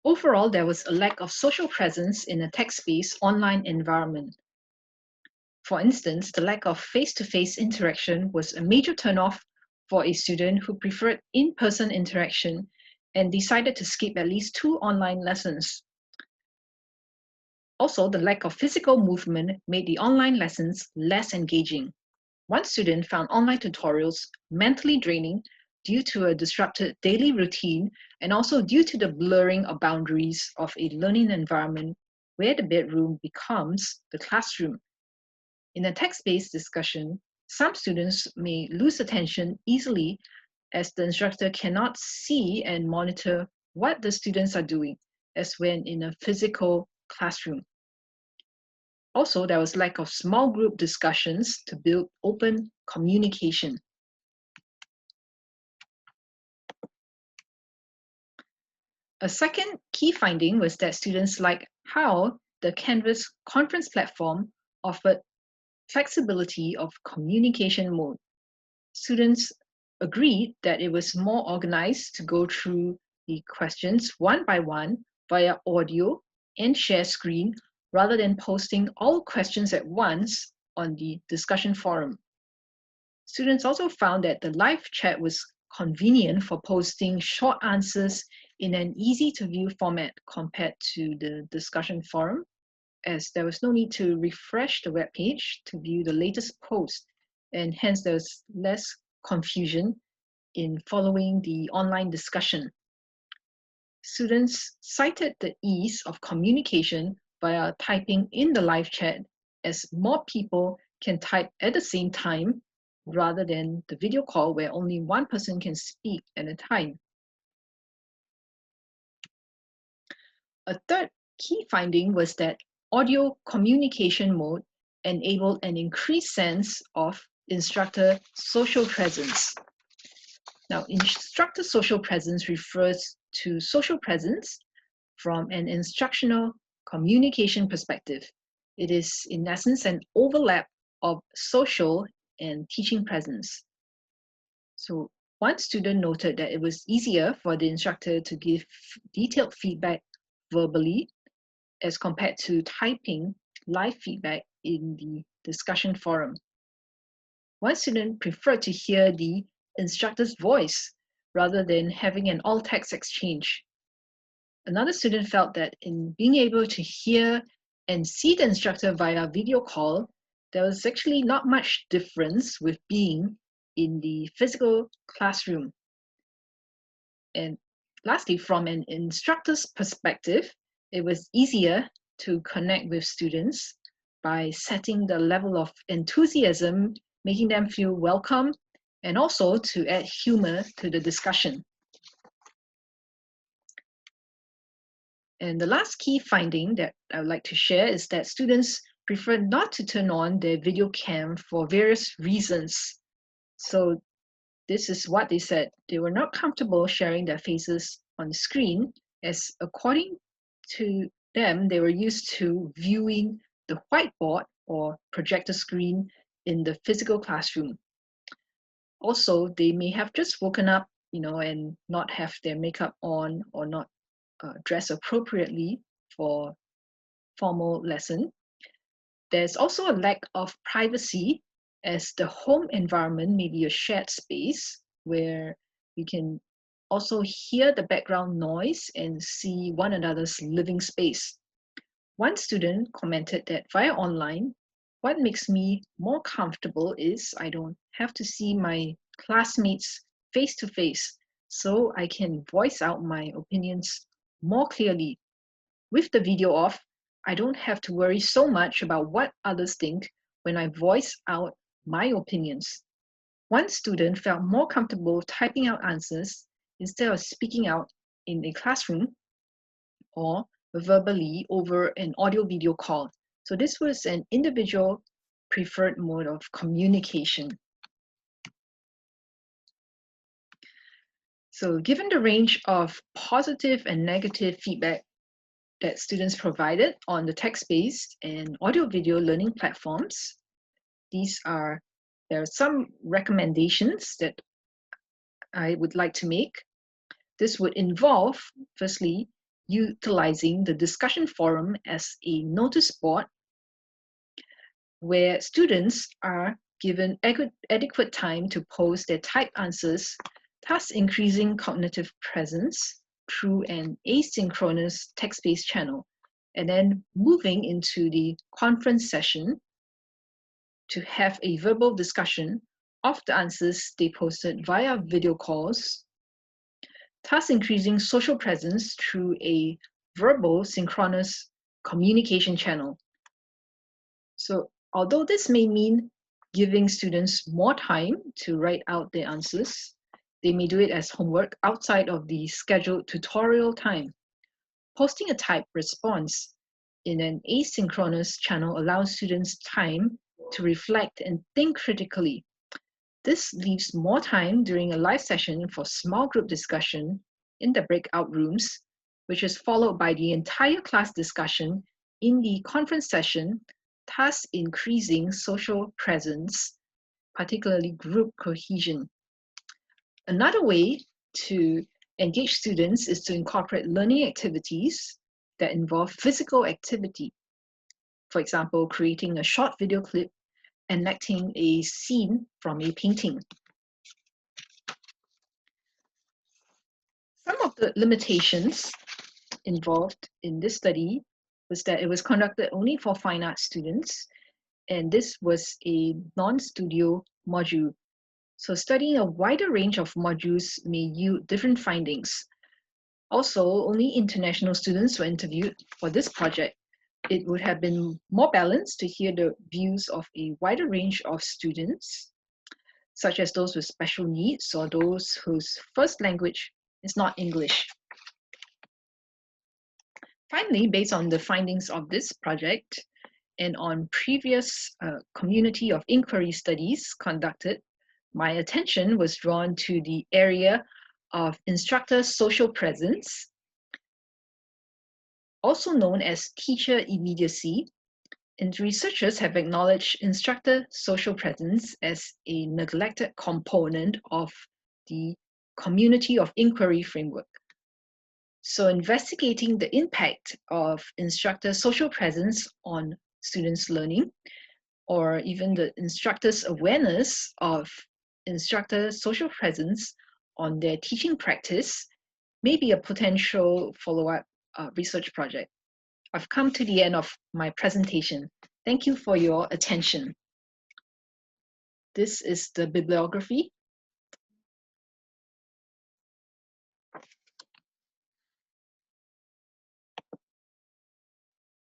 Overall, there was a lack of social presence in a text-based online environment. For instance, the lack of face-to-face interaction was a major turnoff for a student who preferred in-person interaction and decided to skip at least 2 online lessons. Also, the lack of physical movement made the online lessons less engaging. One student found online tutorials mentally draining due to a disrupted daily routine and also due to the blurring of boundaries of a learning environment where the bedroom becomes the classroom. In a text-based discussion, some students may lose attention easily as the instructor cannot see and monitor what the students are doing, as when in a physical classroom. Also, there was lack of small group discussions to build open communication. A second key finding was that students liked how the Canvas conference platform offered flexibility of communication mode. Students agreed that it was more organized to go through the questions one by one via audio and share screen rather than posting all questions at once on the discussion forum. Students also found that the live chat was convenient for posting short answers in an easy-to-view format compared to the discussion forum, as there was no need to refresh the web page to view the latest post, and hence there was less confusion in following the online discussion. Students cited the ease of communication via typing in the live chat, as more people can type at the same time rather than the video call where only one person can speak at a time. A third key finding was that audio communication mode enabled an increased sense of instructor social presence. Now, instructor social presence refers to social presence from an instructional communication perspective. It is, in essence, an overlap of social and teaching presence. So one student noted that it was easier for the instructor to give detailed feedback verbally as compared to typing live feedback in the discussion forum. One student preferred to hear the instructor's voice rather than having an all-text exchange. Another student felt that in being able to hear and see the instructor via video call, there was actually not much difference with being in the physical classroom. And lastly, from an instructor's perspective, it was easier to connect with students by setting the level of enthusiasm, making them feel welcome, and also to add humor to the discussion. And the last key finding that I would like to share is that students prefer not to turn on their video cam for various reasons. So this is what they said. They were not comfortable sharing their faces on the screen, as according to them, they were used to viewing the whiteboard or projector screen in the physical classroom. Also, they may have just woken up, and not have their makeup on or not dress appropriately for formal lesson. There's also a lack of privacy, as the home environment may be a shared space where we can also hear the background noise and see one another's living space. One student commented that via online, what makes me more comfortable is I don't have to see my classmates face to face, so I can voice out my opinions more clearly. With the video off, I don't have to worry so much about what others think when I voice out my opinions. One student felt more comfortable typing out answers instead of speaking out in a classroom or verbally over an audio-video call. So this was an individual preferred mode of communication. So given the range of positive and negative feedback that students provided on the text-based and audio-video learning platforms, there are some recommendations that I would like to make. This would involve, firstly, utilizing the discussion forum as a notice board where students are given adequate time to post their typed answers, thus increasing cognitive presence through an asynchronous text-based channel, and then moving into the conference session to have a verbal discussion of the answers they posted via video calls, thus increasing social presence through a verbal synchronous communication channel. So although this may mean giving students more time to write out their answers, they may do it as homework outside of the scheduled tutorial time. Posting a typed response in an asynchronous channel allows students time to reflect and think critically. This leaves more time during a live session for small group discussion in the breakout rooms, which is followed by the entire class discussion in the conference session, thus increasing social presence, particularly group cohesion. Another way to engage students is to incorporate learning activities that involve physical activity. For example, creating a short video clip, enacting a scene from a painting. Some of the limitations involved in this study was that it was conducted only for fine arts students, and this was a non-studio module. So studying a wider range of modules may yield different findings. Also, only international students were interviewed for this project. It would have been more balanced to hear the views of a wider range of students, such as those with special needs or those whose first language is not English. Finally, based on the findings of this project and on previous community of inquiry studies conducted, my attention was drawn to the area of instructor social presence, also known as teacher immediacy. And researchers have acknowledged instructor social presence as a neglected component of the community of inquiry framework. So investigating the impact of instructor social presence on students' learning, or even the instructor's awareness of instructor social presence on their teaching practice, may be a potential follow-up research project. I've come to the end of my presentation. Thank you for your attention. This is the bibliography